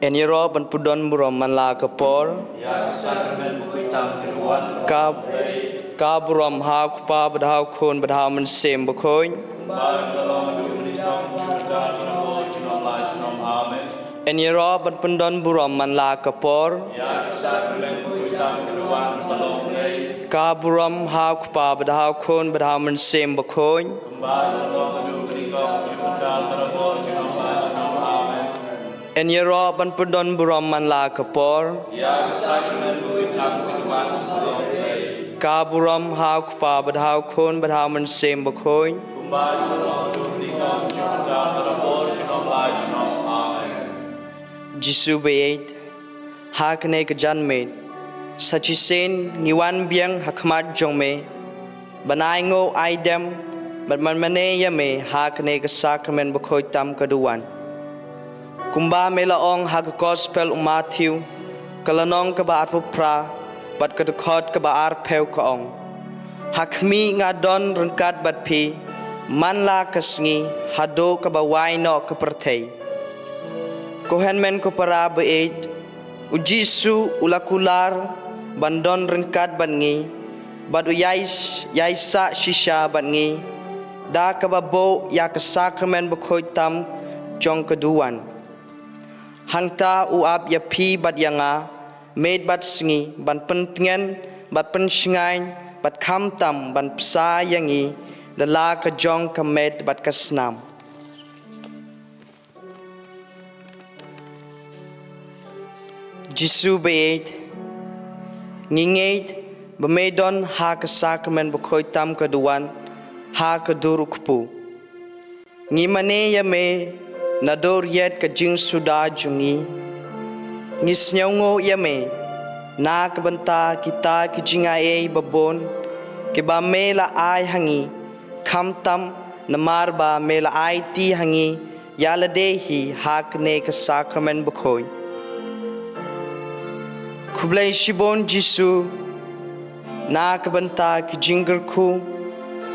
Eniro ban pudon buram manla kapor yak sakramen bukui tam keruan ka buram ha kupa badhau khon badhau man sem bukhoin bar dalom jumni tam jumta namo junom la junom amen Eniro ban pudon buram manla kapor yak sakramen bukui tam keruan balong nei ka buram ha kupa badhau khon badhau man sem bukhoin bar dalom jumni tam jumta namo junom la junom amen Eniro ban pudon buram manla kapor yak sakramen bukui tam keruan balong nei ka buram ha kupa badhau khon badhau man sem bukhoin bar dalom jumni tam jumta namo junom la junom amen Jisu beit hakne ka janmet sachisen ngiwan biang hakmat jongme banai ngo aidem man mane yame hakne ka sacrament bukhoy tam kaduan kumba melaong hak gospel Matthew kalanong ka ba atpra bat ka khot ka ba ar pheu ka ong hakmi nga don rangkat bat phi manla kasngi hado ka ba waino ka perthei Kohen men ko para beid ujisu ulakular bandon rengkat bangi bad yaisa shisha bangi da kababo ya ka sacrament bukhoy tam jong keduan hangta uap ya pi bad yanga made bad sngi ban pentingen bad pensngain bad kham tam ban psa yangi dala ka jong ka med bad kasnam Jisu beit ngingeit bamedon ha ka sacrament bukhoy tam kaduan ha ka durukpu ngimane yame nador yet ka jing suda jungi ngisnyaungo yame na ka banta kita ki jinga e babon ke ba mela ai hangi kham tam namar ba mela ai ti hangi yala dehi ha ne ka sacrament bukhoy Kublai shibon Jisu na kabanta ki jingar ku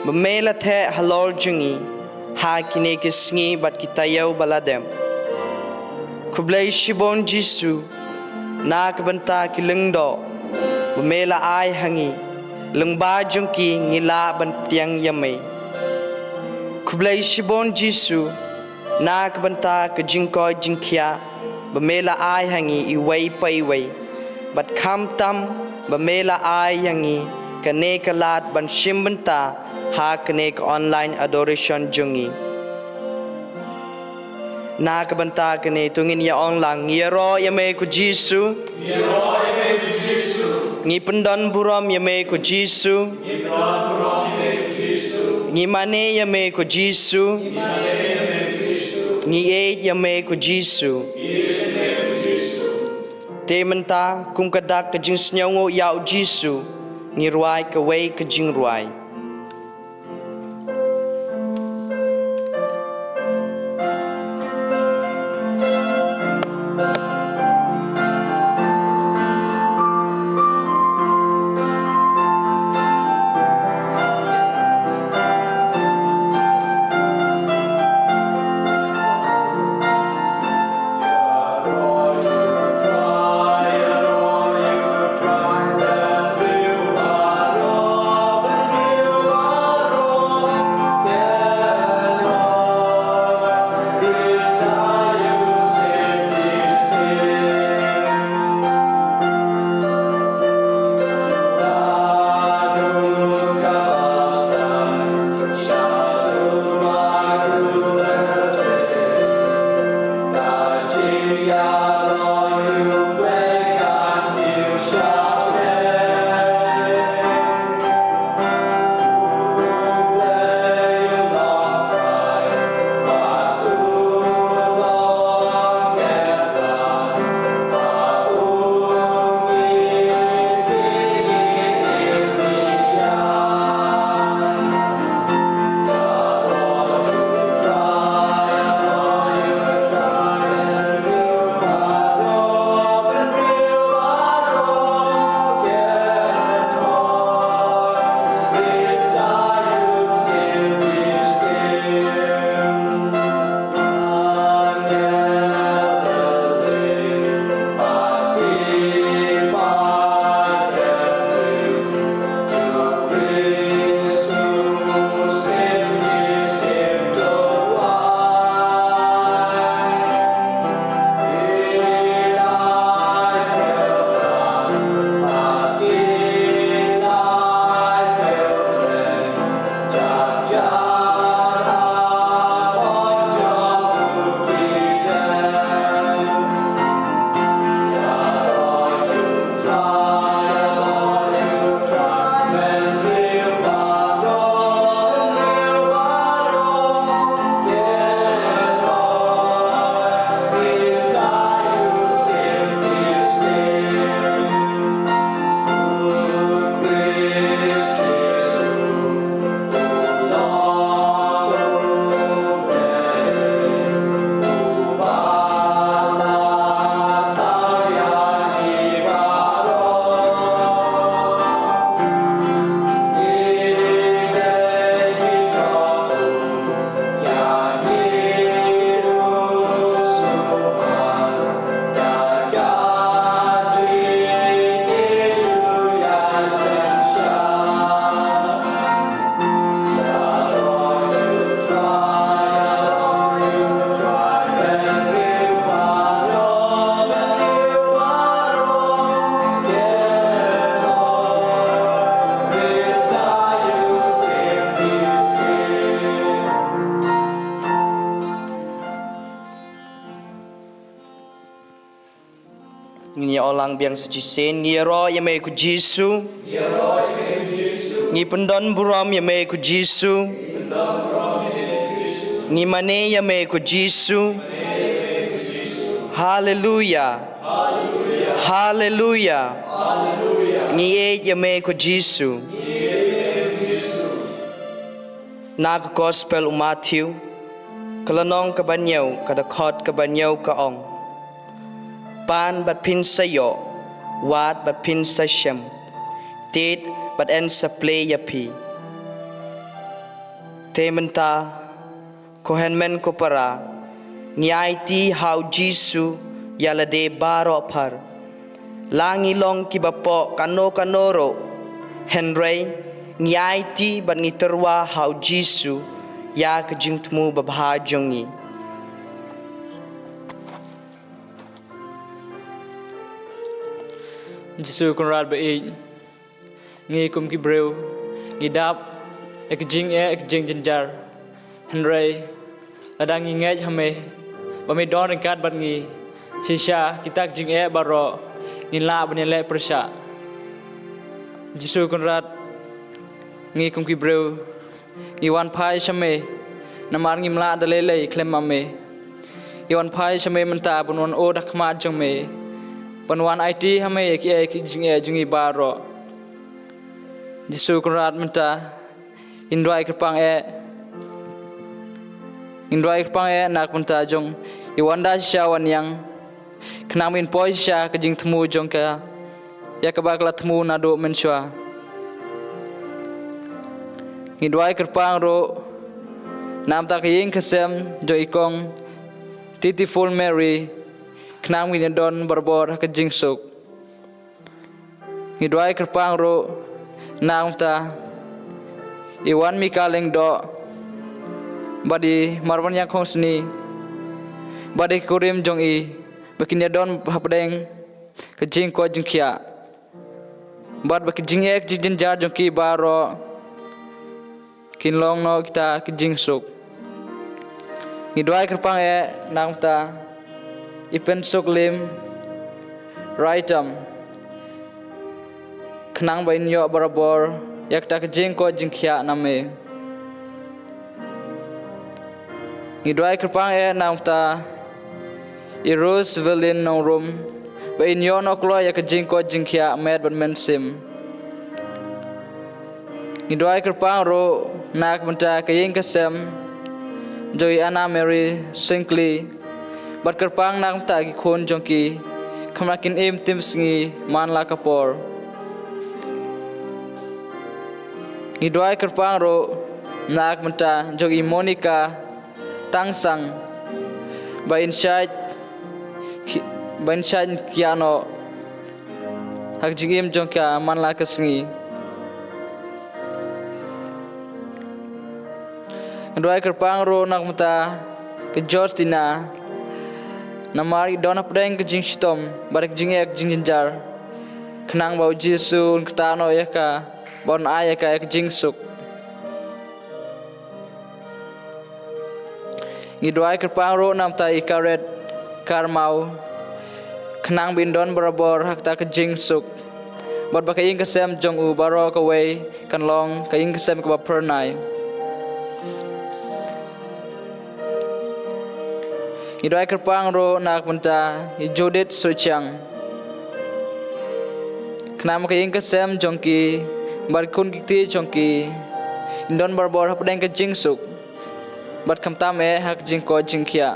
mamela the halor jungi ha kine ki sngi bat kitayau baladem Kublai shibon Jisu na kabanta ki lengdo mamela ai hangi lengba jungki ngila ban tiang yame Kublai shibon Jisu na kabanta ki jingkoy jingkia mamela ai hangi iway pa iway bat kham tam bamela ai yangi kane kalat ban shimbanta ha kane online adoration jungi na ka banta kane tungin ya online ngiro yame ku Jisu ngi pendon buram yame ku Jisu ngi mane yame ku Jisu ngi e yame ku Jisu Tementa kum kadak ka jing snyaungo yau Jisu ngiruai ka wei ka jing ruai Try that you are Ngi olang biang sejisen ngi ro yame ku Jisu. Ngi pendon buram yame ku Jisu. Ngi mane yame ku Jisu. Haleluya. Haleluya. Ngi e yame ku Jisu. Nag gospel Matthew. Kelanong kabanyau kada khot kabanyau ka ong. Pan bat pin sayo, wat bat pin sashem, tit bat en saple yapi. Tementa kohen men ko para, ngiaiti hau Jisu yalade baro par. Langi long kibapo kano kanoro, Henry ngiaiti bat ngiterwa hau Jisu ya kejingtmu babhajongi. Jisu kunrat baik ngi kum ki breu ngi dap ek jing jenjar Henry ladang ngi ngej hame bami don ringkat bat ngi shisha kitak jing baro ngi la banele persha Jisu kunrat ngi kum ki breu ngi wan pai shame namar ngi mla dalele klem ame ngi wan pai shame menta bunwan o dakma jome Panuan IT hame ki jungi baro Jisu kunrat menta indrai kerpang nak menta jong iwanda syawan yang kenamin poi sya kejing temu jong ka ya kabakla temu nado mensua indrai kerpang ro nam tak ying kesem jo ikong titi full Mary Kenang wini don berbor ke jingsuk. Ngidwai kerpang ro nang ta iwan mi kaleng do badi marwan yang kong seni badi kurim jong i bakinya don hapdeng ke jing ko jingkia bad baki jingek jing jar jong ki baro kinlong no kita ke jingsuk. Ngidwai kerpang nang ta Ipen suklim raitam kenang bain yo barabor yak tak jing ko jingkhia name ngidwai kerpang nang ta irus velin nong rum bain yo no klo yak jing ko jingkhia med ban men sim ngidwai kerpang ro nak menta kaying kasem joy Anna Mary Sinclair Bat kerpang nak tagi khon jongki kamakin em tim singi man la kapor ngidwai kerpang ro nak menta jogi Monica tangsang ba inside kiano hak jingim jongka man la kasingi ngidwai kerpang ro nak menta ke Justina Namari dona pedeng ke jing shitom barik jing ek jing jinjar kenang bau Jisu ketano ya ka bon aya ka ek jing suk Ngidwai kerpang ro nam ta ikaret karmau kenang bindon barabor hak ta kejing suk bot ba kaing kesem jong u baro ka wei kan long kaing kesem ka ba pernai Ngidwai kerpang ro nak menta Judith Suchang kenam kaing kesem jongki barkun kikti jongki indon barabor hak deng kejing suk bat kam tam hak jing ko jing kia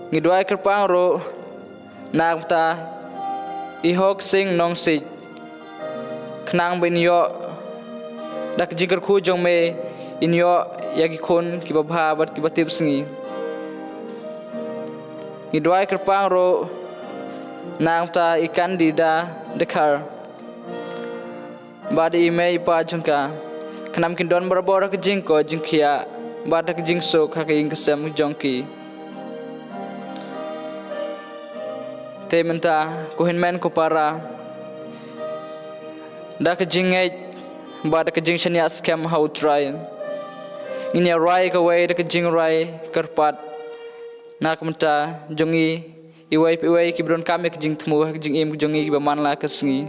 Ngidwai kerpang ro nak ta ihok sing nong si knang bin yo dak jing ku jong me in yo yagi khon ki babha bat ki batip sngi Ngidwai kerpang ro nak ta ikan dida dekar badi ime ipa jungka kenam kindon barabor ke jing ko jing kia bada ke jing sok hak ing kesem jongki te menta ko hinmen ko para da ke jing ai bada ke jing shania scam how try inya rai ka wei da ke jing rai kerpat nak menta jongi iwai ki bron kame ke jing tmu hak jing im jongi ki ba manla ke sngi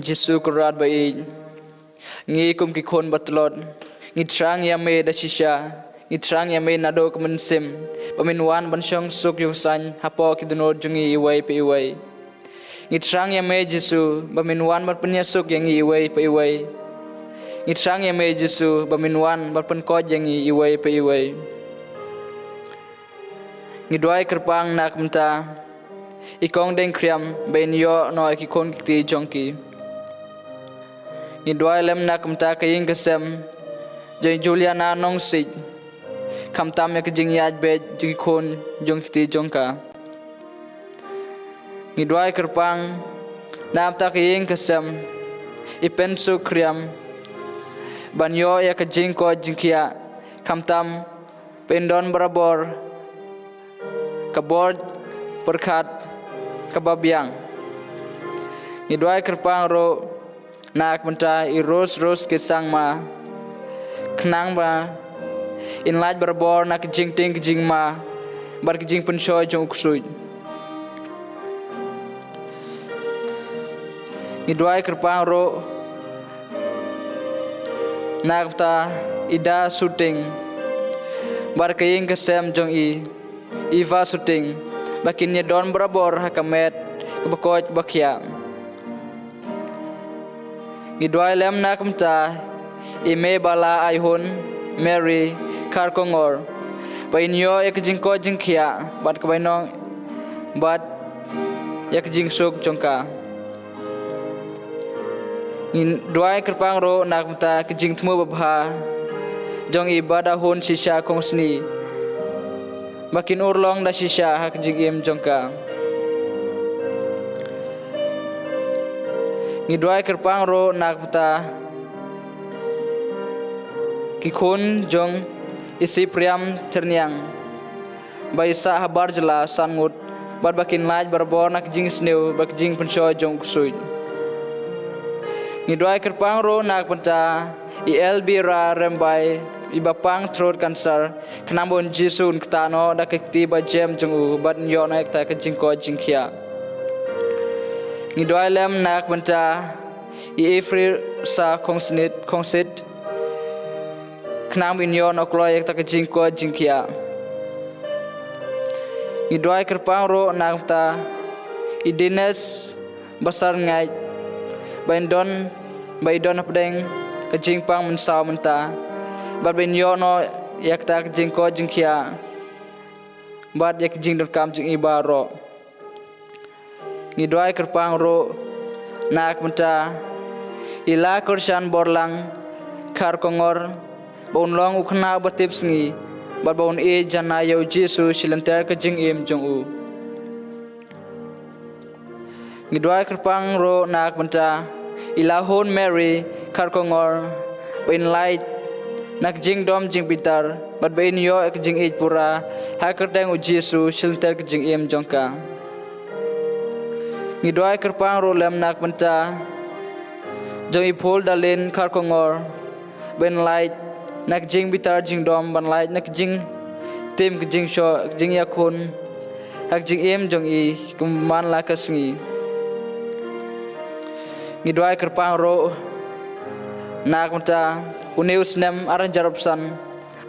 Jesu kurat baik ngi kum ki khon batlot ngi trang ya me da shisha ngi trang ya me nado kemen sim pamin wan ban shong suk yu san hapo ki dunor jungi iwai pe iwai ngi trang ya me Jesu pamin wan ban penya suk yang iwai pe iwai ngi trang ya me Jesu pamin wan ban pen ko yang iwai pe iwai ngi doai kerpang nak menta ikong deng kriam ben yo no ki khon ki jongki ni doi lem na kamta kaying kasem jeng Juliana nong sit kamtam ya kajing yaj bet jeng khon jong kiti jongka ni doi kerpang na ta kaying kasem ipen su kriam banyo ya kajing ko jingkia kamtam pendon barabor kabor perkat kababiang ni doi kerpang ro nak menta i ros ke sang ma knang ba in laj berbor nak jing ting jing ma bar jing pen shoy jong kusui ni doai kerpang ro nak ta ida shooting bar kaying kesem jong iva shooting bakin ye don berbor hakamet kebakoj bakyang Gidwai lem na kumta ime bala aihun Mary karkongor painyo ek jingko jingkia bat kabainong bat yak jingsuk jongka in dwai kerpang ro na kumta kijing tmu babha jong ibadah hun shisha kongsni makin urlong da shisha hak jingim jongka ni doai kerpang ro nakta kikhun jong isi priam terniang baisa habar jela sangut bar bakin laj barbor nak jing sneu bak jing pensho jong kusui ni doai kerpang ro nak penta ilb ra rembai ibapang throat cancer knambon jisun ktano da kekti ba jem jong u bat yo na ekta ka jing ko jing khia ni doai lem nak benta i efri sa kongsit knam in yo no kloy tak jing ko jingkia ni doai kerpang ro nak ta i dines basar ngai baindon apdeng ka jing pang men saw menta bar ben yo no yak tak jing ko jingkia bad yak jing dot kam jing ibaro ni doai kerpang ro nak menta ila kursan borlang kar kongor bon long ukna batip sngi bar bon e jana yo Jesu silantar ka jing im jong u ni doai kerpang ro nak menta ila hon Mary kar kongor ben light nak jing dom jing pitar bar ben yo ek jing e pura hakar dang u Jesu silantar ka jing im jongka ni doai kerpang ro lem nak menta jong ipol dalin kar kongor ben light nak jing bitar jing dom ban light nak jing tim ke jing sho jing yakun hak jing em jong i kuman la kasngi ni doai kerpang ro nak menta uneus nem aran jarapsan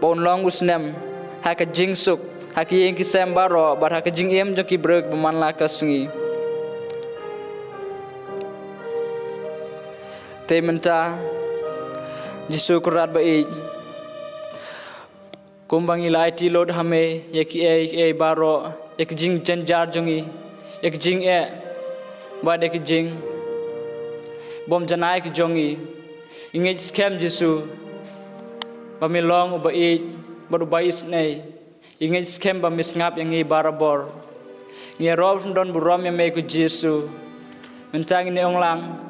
bon long usnem hak jing suk hak yeng kisem baro bar hak jing em jong ki brek kuman la kasngi te menta Jesu kurat baik kumbang ilai ti lod hame yaki e baro yak jing janjar jongi yak jing e bad yak jing bom janai ki jongi ingej scam Jesu pamilong ubai baru bais nei ingej scam ba misngap yang i barabor ngi rob don burom yang me ku Jesu mentang ni onglang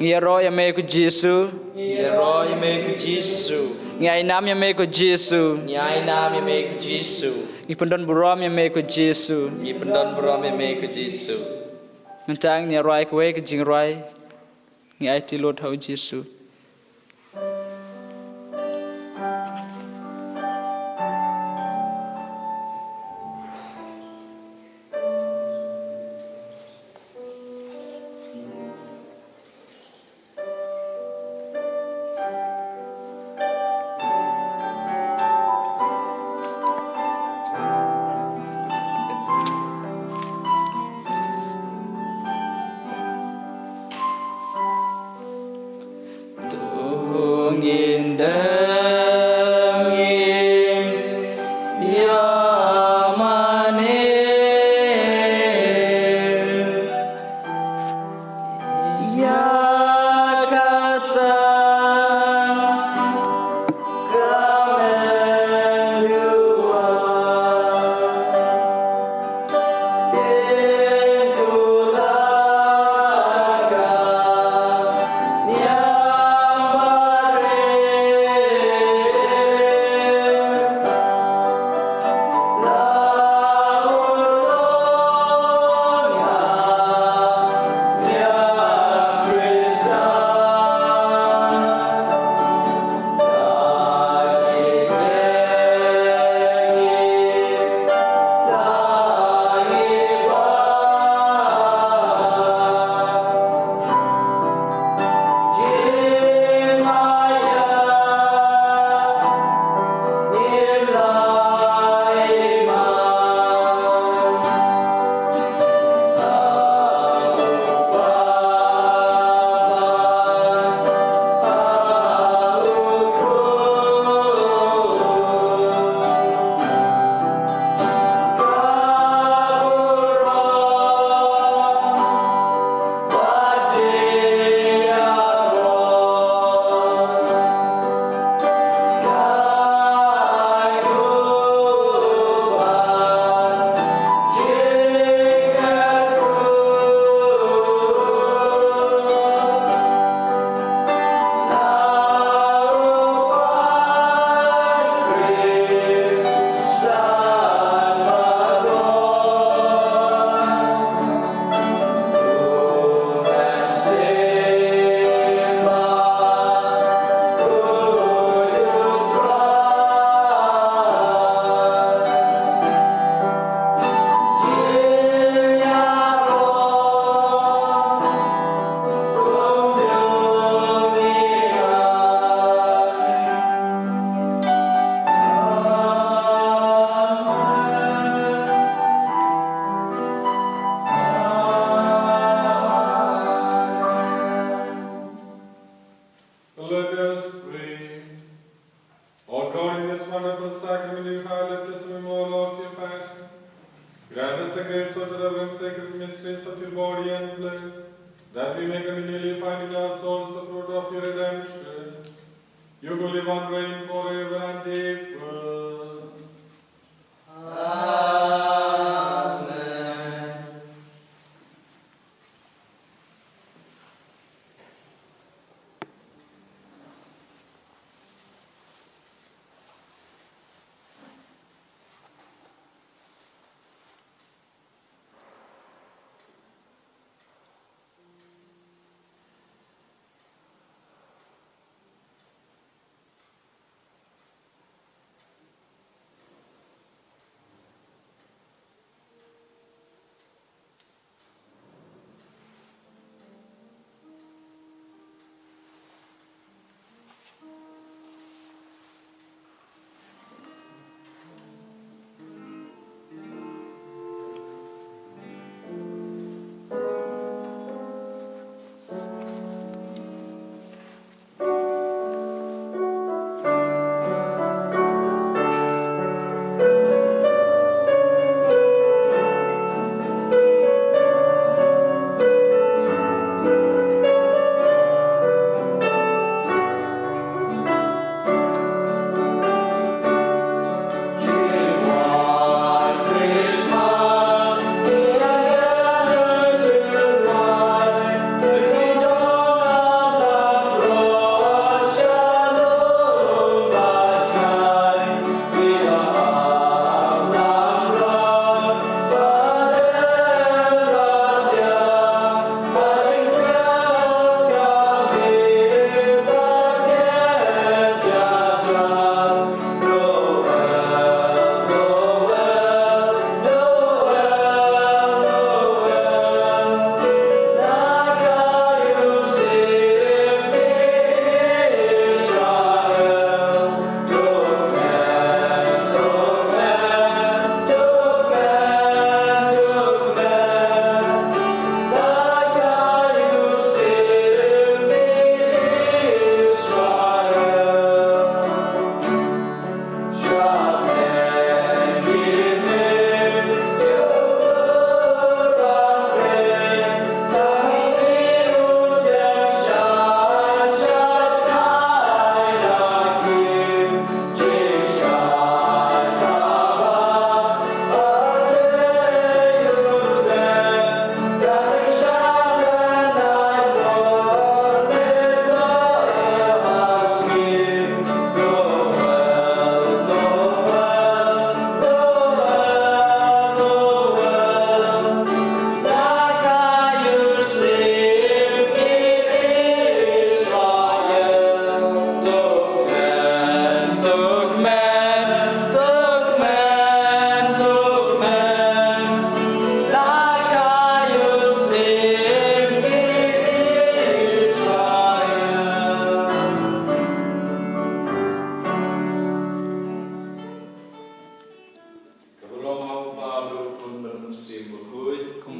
Ngia roh yame ku Jesu. Ngero yame ku Jesu. Ngai nam yame ku Jesu. Nyai nam yame ku Jesu. Ngi pendon burom yame ku Jesu. Ngi pendon berom yame ku Jesu. Ngentang ni roi ku ke jing roi. Ngai ti lot hau Jesu. Tungin dengin ya mane ya kasang kamendua tengkulaga Let us pray. O God, in this wonderful sacrament you have left us memorial of your passion. Grant us the grace of the reverent sacred mysteries of your body and blood, that we may continually find in our souls the fruit of your redemption. You who live and reign forever and ever.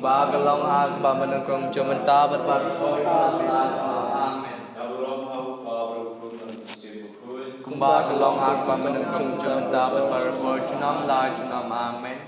Kumba kalong hak ba manukong jumenta berbarso amen. Kumba kalong hak ba manukong jumenta berbarso junam la junam amen.